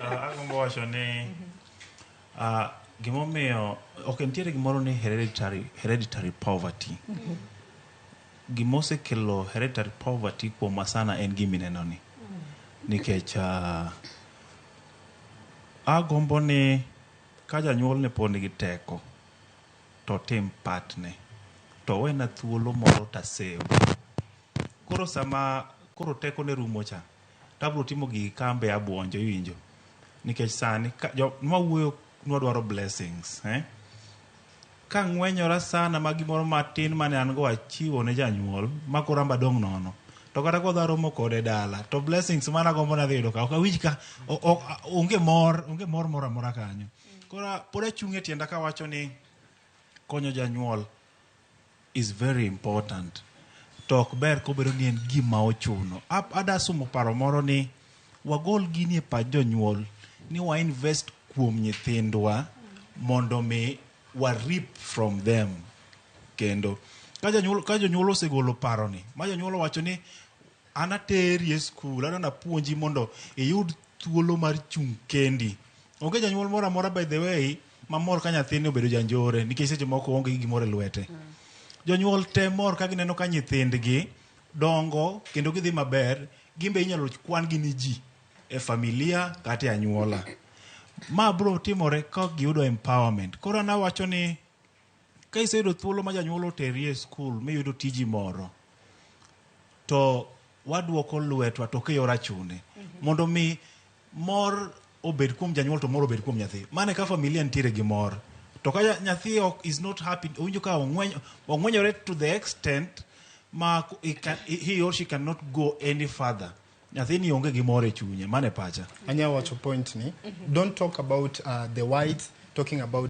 Agombo wacho ni gimomiyo ok entiere gimoro ni hereditary poverty. Gimosekelo hereditary poverty kuom sana en gimineno ni. Nikech agombo ni ka janyuol ne pod nigi teko to tim patne to wena thuolo moro taseo. Koro sama koro teko ne rumo cha tabro timo gigi kambe abuonjo iwinjo. Nikech sani nwawuoyo nwadwaro blessings ka ng'wenyora sana ma gimoro matin mane an go achiwo ne janyuol ma koro amba dong' nono to kata kodwa romo kode dala to blessings mana gombo na yudo ka ok awinj ka onge mor moro amora kanyo. Koro pod achung' e tienda kawacho ni konyo janyuol is very important. To ok ber kobedo ni en gima ochuno. Adasumo paro moro ni wagol gini e pach jonyuol ni wa invest kuom nyithindwa mondo mi wa reap from them. Kendo ka jonyuol osegolo paro ni ma jonyuol wacho ni an ateri e skul adana puonji mondo iyud thuolo mar chung' kendi. Onge janyuol moro amora by the way mamor ka nyathine obedo janjore nikech seche moko onge gimoro e lwete. Jonyuol te mor ka gineno ka nyithindgi dongo kendo gidhi maber, gimbe inyalo kwan gi ni ji e familia kata e anyuola. Ma bro timore ka giyudo empowerment. Koro nawacho ni ka iseyudo thuolo ma janyuol oteri e skul miyudo tiji moro to waduoko lwetwa to kiyora chune mondo mi mor obed kuom janyuol to mor obed kuom nyathi. Mane ka familia nitiere gi mor. To ka nyathi is not happy, owinjo ka ong'wenyore to the extent ma he or she cannot go any further. Nyathi ni onge gi mor e chunye, mane pacha. Anya wacho point ni, don't talk about the whites, talking about